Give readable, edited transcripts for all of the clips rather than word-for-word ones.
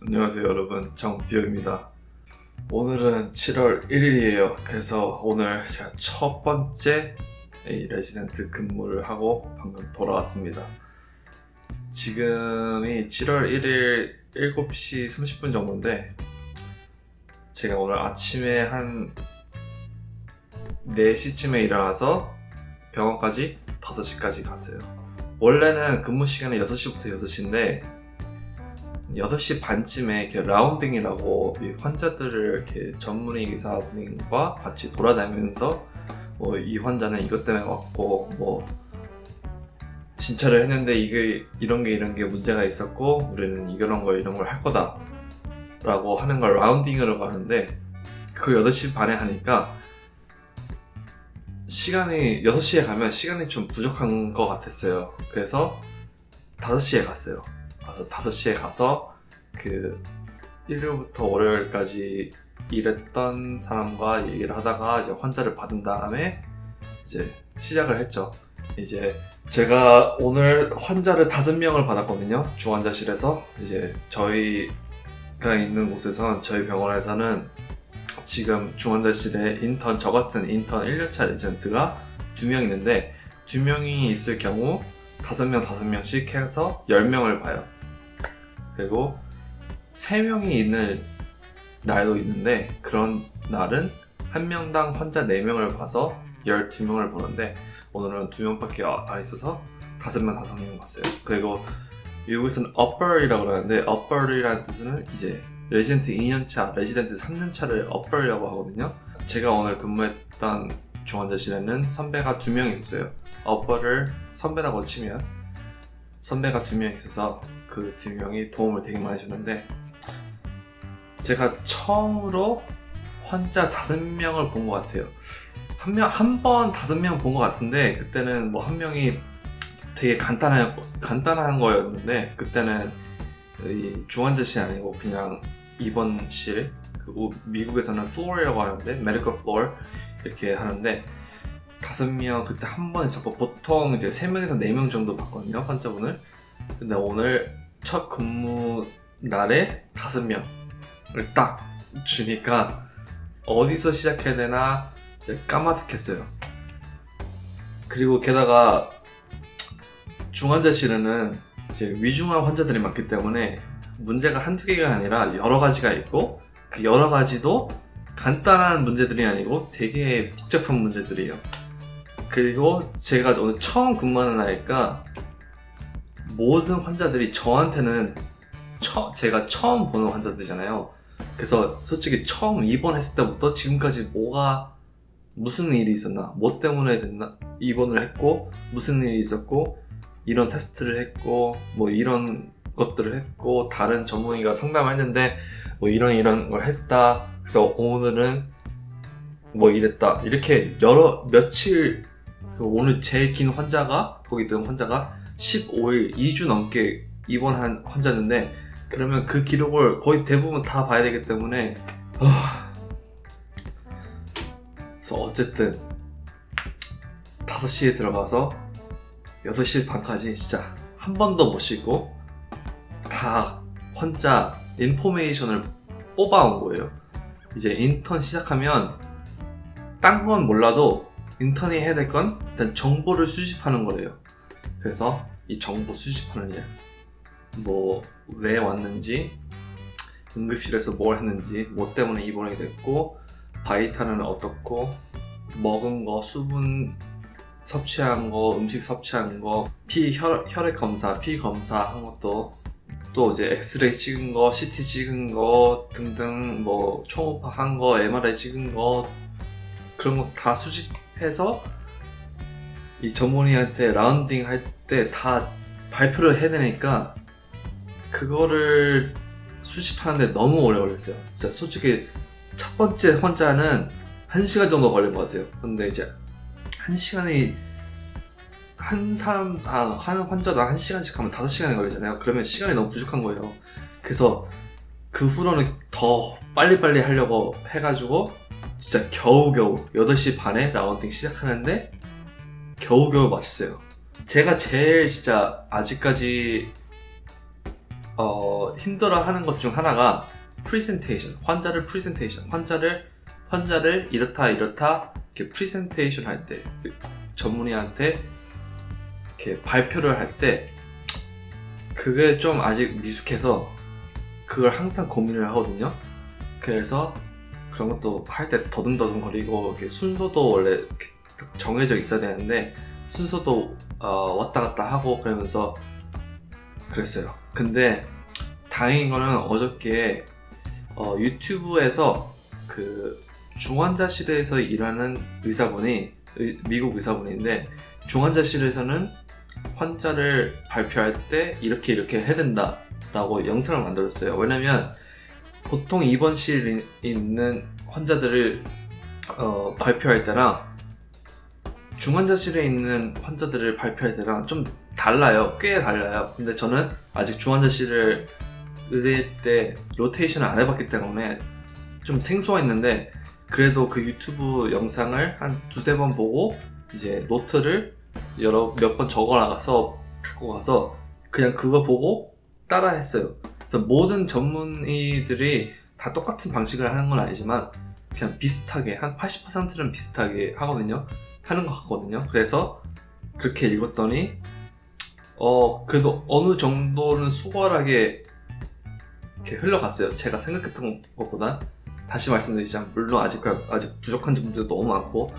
안녕하세요 여러분, 정디어입니다. 오늘은 7월 1일이에요. 그래서 오늘 제가 첫 번째 레지던트 근무를 하고 방금 돌아왔습니다. 지금이 7월 1일 7시 30분 정도인데 제가 오늘 아침에 한 4시쯤에 일어나서 병원까지 5시까지 갔어요. 원래는 근무 시간이 6시부터 6시인데 6시 반쯤에 이렇게 라운딩이라고 이 환자들을 이렇게 전문의 의사분과 같이 돌아다니면서 이 환자는 이것 때문에 왔고 진찰을 했는데 이런 게 문제가 있었고 우리는 이런 걸 할 거다 라고 하는 걸 라운딩으로 가는데 그걸 8시 반에 하니까 시간이 6시에 가면 시간이 좀 부족한 것 같았어요. 그래서 5시에 갔어요. 5시에 가서 그 일요일부터 월요일까지 일했던 사람과 얘기를 하다가 이제 환자를 받은 다음에 이제 시작을 했죠. 이제 제가 오늘 환자를 5명을 받았거든요. 중환자실에서. 이제 저희가 있는 곳에선 저희 병원에서는 지금 중환자실에 저 같은 인턴 1년차 레지던트가 2명 있는데 2명이 있을 경우 5명씩 해서 10명을 봐요. 그리고 3명이 있는 날도 있는데 그런 날은 한 명당 환자 4명을 봐서 12명을 보는데 오늘은 2명밖에 안 있어서 5명 봤어요. 그리고 미국에서는 upper이라고 그러는데 upper이라는 뜻은 이제 레지던트 2년차, 레지던트 3년차를 upper이라고 하거든요. 제가 오늘 근무했던 중환자실에는 선배가 2명 있어요. upper를 선배라고 치면 선배가 2명 있어서 그 2명이 도움을 되게 많이 줬는데 제가 처음으로 환자 5명을 본 것 같아요. 한 번 5명 본 것 같은데 그때는 한 명이 되게 간단한 거였는데 그때는 이 중환자실이 아니고 그냥 입원실, 미국에서는 floor이라고 하는데 medical floor 이렇게 하는데 5명 그때 한 번 있었고 보통 이제 3명에서 4명 정도 봤거든요, 환자분을. 근데 오늘 첫 근무 날에 5명을 딱 주니까 어디서 시작해야 되나 이제 까마득했어요. 그리고 게다가 중환자실에는 이제 위중한 환자들이 많기 때문에 문제가 한두 개가 아니라 여러 가지가 있고 그 여러 가지도 간단한 문제들이 아니고 되게 복잡한 문제들이에요. 그리고 제가 오늘 처음 근무하는 날이니까 모든 환자들이 저한테는 제가 처음 보는 환자들이잖아요. 그래서 솔직히 처음 입원했을 때부터 지금까지 무슨 일이 있었나, 뭐 때문에 입원을 했고 무슨 일이 있었고 이런 테스트를 했고 이런 것들을 했고 다른 전문의가 상담을 했는데 이런 걸 했다. 그래서 오늘은 이랬다. 이렇게 며칠 오늘 제일 긴 환자가 거기 있던 환자가 15일 2주 넘게 입원한 환자인데 그러면 그 기록을 거의 대부분 다 봐야 되기 때문에 그래서 어쨌든 5시에 들어가서 6시 반까지 진짜 한 번도 못 쉬고 다 환자 인포메이션을 뽑아온 거예요. 이제 인턴 시작하면 딴 건 몰라도 인턴이 해야 될 건 일단 정보를 수집하는 거예요. 그래서 이 정보 수집하는 일, 왜 왔는지, 응급실에서 뭘 했는지, 뭐 때문에 입원이 됐고, 바이탈은 어떻고, 먹은 거, 수분 섭취한 거, 음식 섭취한 거, 혈액 검사, 피 검사한 것도, 또 이제 엑스레이 찍은 거, CT 찍은 거 등등, 초음파 한 거, MRI 찍은 거, 그런 거 다 수집해서 이 전문의한테 라운딩 할 때 다 발표를 해야 되니까 그거를 수집하는데 너무 오래 걸렸어요. 진짜 솔직히 첫 번째 환자는 1시간 정도 걸린 것 같아요. 근데 이제 1시간이 한 환자당 1시간씩 하면 5시간이 걸리잖아요. 그러면 시간이 너무 부족한 거예요. 그래서 그 후로는 더 빨리빨리 하려고 해가지고 진짜 겨우겨우 8시 반에 라운딩 시작하는데 겨우겨우 마쳤어요. 제가 제일 진짜 아직까지 힘들어하는 것 중 하나가 프리젠테이션, 환자를 이렇다 이렇게 프리젠테이션 할 때, 전문의한테 이렇게 발표를 할 때 그게 좀 아직 미숙해서 그걸 항상 고민을 하거든요. 그래서 그런 것도 할 때 더듬더듬거리고, 이렇게 순서도 원래 이렇게 정해져 있어야 되는데 순서도 왔다 갔다 하고 그러면서 그랬어요. 근데 다행인 거는 어저께 유튜브에서 그 중환자실에서 일하는 의사분이, 미국 의사분인데, 중환자실에서는 환자를 발표할 때 이렇게 해야 된다 라고 영상을 만들었어요. 왜냐면 보통 입원실에 있는 환자들을 발표할 때랑 중환자실에 있는 환자들을 발표할 때랑 좀 달라요. 꽤 달라요. 근데 저는 아직 중환자실을 의대 때 로테이션을 안 해봤기 때문에 좀 생소했는데, 그래도 그 유튜브 영상을 한 두세 번 보고 이제 노트를 몇 번 적어나가서 갖고 가서 그냥 그거 보고 따라 했어요. 그래서 모든 전문의들이 다 똑같은 방식을 하는 건 아니지만 그냥 비슷하게, 한 80%는 비슷하게 하는 것 같거든요. 그래서 그렇게 읽었더니 그래도 어느 정도는 수월하게 이렇게 흘러갔어요. 제가 생각했던 것보다. 다시 말씀드리자면 물론 아직 부족한 점들도 너무 많고,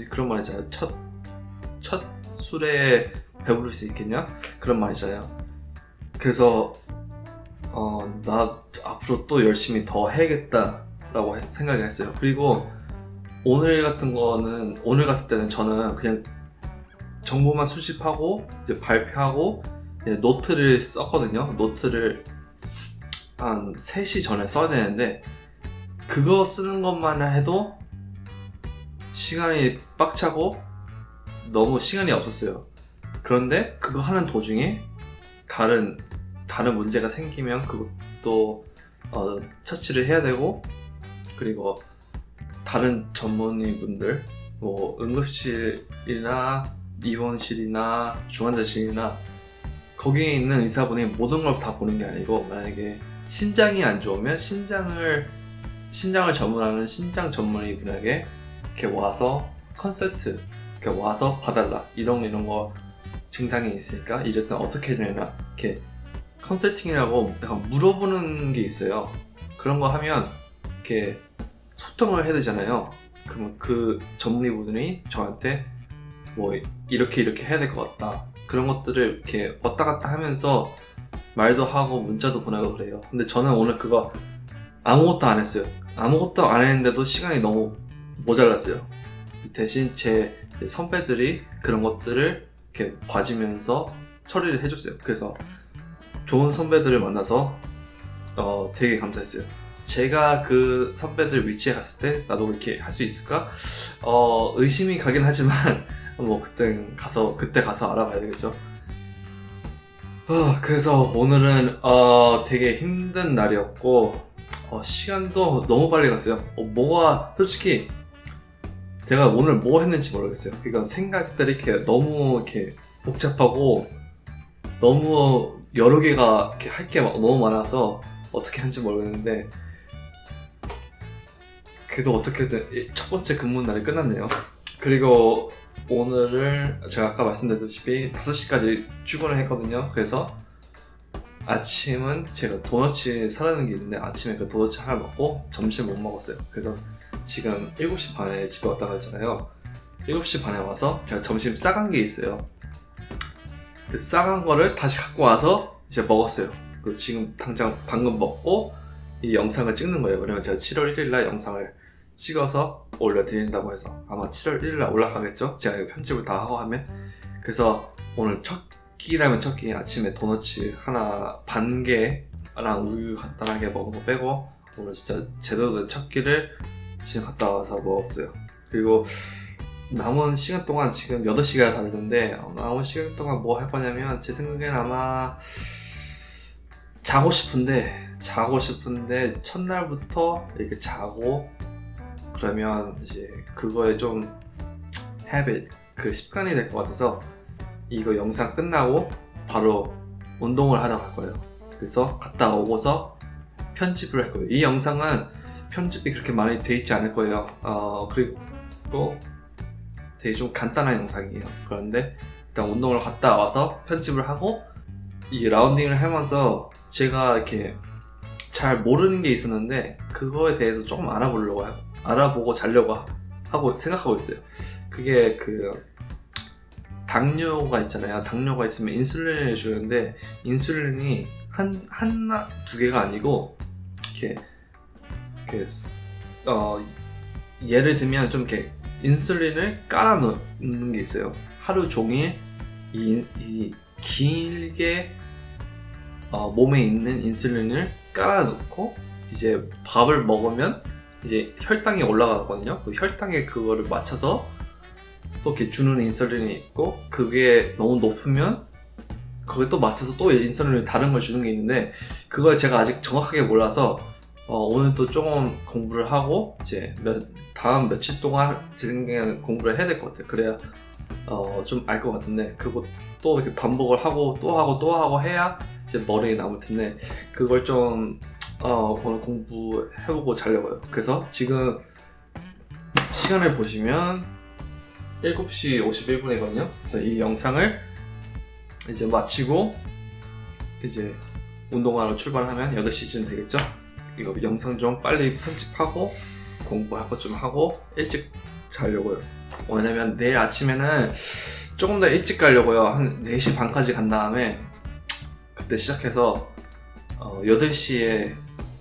그런 말 있잖아요. 첫 술에 배부를 수 있겠냐? 그런 말 있잖아요. 그래서 나 앞으로 또 열심히 더 해야겠다 라고 생각을 했어요. 그리고 오늘 같은 때는 저는 그냥 정보만 수집하고 이제 발표하고 이제 노트를 썼거든요. 노트를 한 3시 전에 써야 되는데 그거 쓰는 것만 해도 시간이 빡차고 너무 시간이 없었어요. 그런데 그거 하는 도중에 다른 문제가 생기면 그것도 처치를 해야 되고, 그리고 다른 전문의분들, 응급실이나 입원실이나 중환자실이나 거기에 있는 의사분이 모든 걸 다 보는 게 아니고, 만약에 신장이 안 좋으면 신장을 전문하는 신장 전문의분에게 이렇게 와서 컨설트, 이렇게 와서 봐달라, 이런 거 증상이 있으니까 이럴 땐 어떻게 해야 되나, 이렇게 컨설팅이라고 약간 물어보는 게 있어요. 그런 거 하면 이렇게 소통을 해야 되잖아요. 그러면 그 전문의분이 저한테 이렇게 해야 될 것 같다, 그런 것들을 이렇게 왔다 갔다 하면서 말도 하고 문자도 보내고 그래요. 근데 저는 오늘 그거 아무것도 안 했어요. 아무것도 안 했는데도 시간이 너무 모자랐어요. 대신 제 선배들이 그런 것들을 이렇게 봐주면서 처리를 해줬어요. 그래서 좋은 선배들을 만나서 되게 감사했어요. 제가 그 선배들 위치에 갔을 때 나도 이렇게 할 수 있을까? 의심이 가긴 하지만 그때 가서 알아봐야 되겠죠. 그래서 오늘은 되게 힘든 날이었고, 시간도 너무 빨리 갔어요. 솔직히 제가 오늘 뭐 했는지 모르겠어요. 그러니까 생각들이 너무 이렇게 복잡하고 너무 여러 개가 이렇게 할 게 너무 많아서 어떻게 하는지 모르겠는데, 그래도 어떻게든 첫 번째 근무 날이 끝났네요. 그리고 오늘을 제가 아까 말씀드렸다시피 5시까지 출근을 했거든요. 그래서 아침은 제가 도너츠 사라는 게 있는데 아침에 그 도너츠 하나 먹고 점심 못 먹었어요. 그래서 지금 7시 반에 집에 왔다가 했잖아요. 7시 반에 와서 제가 점심 싸간 게 있어요. 그 싸간 거를 다시 갖고 와서 이제 먹었어요. 그래서 지금 당장 방금 먹고 이 영상을 찍는 거예요. 왜냐면 제가 7월 1일날 영상을 찍어서 올려드린다고 해서 아마 7월 1일날 올라가겠죠? 제가 편집을 다 하고 하면. 그래서 오늘 첫 끼라면 첫 끼, 아침에 도너츠 하나 반 개랑 우유 간단하게 먹은 거 빼고 오늘 진짜 제대로 된 첫 끼를 지금 갔다 와서 먹었어요. 그리고 남은 시간 동안 지금 8시가 다 됐는데 남은 시간 동안 뭐 할 거냐면 제 생각엔 아마 자고 싶은데 첫날부터 이렇게 자고, 그러면 이제 그거에 좀 habit, 그 습관이 될 것 같아서 이거 영상 끝나고 바로 운동을 하러 갈 거예요. 그래서 갔다 오고서 편집을 할 거예요. 이 영상은 편집이 그렇게 많이 돼 있지 않을 거예요. 그리고 되게 좀 간단한 영상이에요. 그런데 일단 운동을 갔다 와서 편집을 하고 이 라운딩을 하면서 제가 이렇게 잘 모르는 게 있었는데 그거에 대해서 조금 알아보고 자려고 하고 생각하고 있어요. 그게 그 당뇨가 있잖아요. 당뇨가 있으면 인슐린을 주는데 인슐린이 하나 두 개가 아니고 이렇게 예를 들면 좀 이렇게 인슐린을 깔아 놓는 게 있어요. 하루 종일 이 길게 몸에 있는 인슐린을 깔아 놓고 이제 밥을 먹으면 이제 혈당이 올라가거든요. 그 혈당에 그거를 맞춰서 또 이렇게 주는 인슐린이 있고 그게 너무 높으면 그게 또 맞춰서 또 인슐린을 다른 걸 주는 게 있는데 그걸 제가 아직 정확하게 몰라서 오늘 또 조금 공부를 하고 이제 다음 며칠 동안 공부를 해야 될 것 같아요. 그래야 좀 알 것 같은데 그거 또 이렇게 반복을 하고 또 하고 또 하고 해야 이제 머리에 남을 텐데 그걸 좀 오늘 공부해보고 자려고요. 그래서 지금 시간을 보시면 7시 51분이거든요. 그래서 이 영상을 이제 마치고 이제 운동하러 출발하면 8시쯤 되겠죠? 이거 영상 좀 빨리 편집하고 공부할 것 좀 하고 일찍 자려고요. 왜냐면 내일 아침에는 조금 더 일찍 가려고요. 한 4시 반까지 간 다음에 그때 시작해서 8시에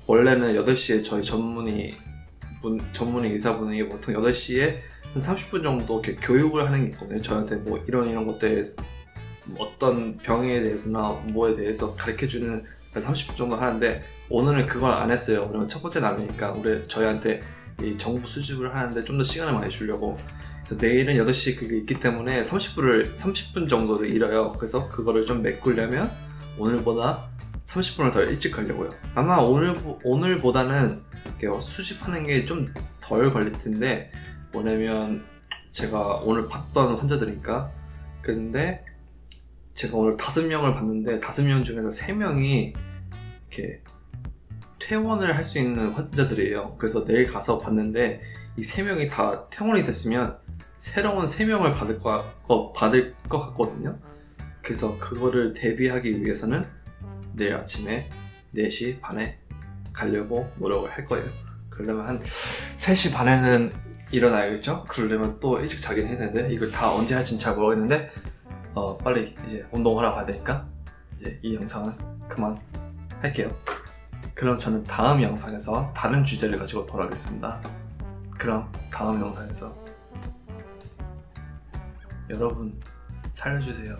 원래는 8시에 저희 전문의 의사분이 보통 8시에 한 30분 정도 이렇게 교육을 하는 게 있거든요. 저한테 뭐 이런 것들에 어떤 병에 대해서나 뭐에 대해서 가르쳐주는 30분 정도 하는데 오늘은 그걸 안 했어요. 왜냐면 첫 번째 날이니까 저희한테 이 정보 수집을 하는데 좀 더 시간을 많이 주려고. 그래서 내일은 8시에 그게 있기 때문에 30분 정도를 잃어요. 그래서 그거를 좀 메꾸려면 오늘보다 30분을 더 일찍 가려고요. 아마 오늘보다는 수집하는 게 좀 덜 걸릴 텐데 뭐냐면 제가 오늘 봤던 환자들이니까. 근데 제가 오늘 5명을 봤는데 5명 중에서 3명이 이렇게 퇴원을 할 수 있는 환자들이에요. 그래서 내일 가서 봤는데 이 3명이 다 퇴원이 됐으면 새로운 3명을 받을 것 같거든요. 그래서 그거를 대비하기 위해서는 내일 아침에 4시 반에 가려고 노력을 할 거예요. 그러려면 한 3시 반에는 일어나야겠죠? 그러려면 또 일찍 자긴 해야 되는데 이걸 다 언제 할지는 잘 모르겠는데 빨리 이제 운동하러 가야 되니까 이제 이 영상은 그만 할게요. 그럼 저는 다음 영상에서 다른 주제를 가지고 돌아오겠습니다. 그럼 다음 영상에서 여러분 살려주세요.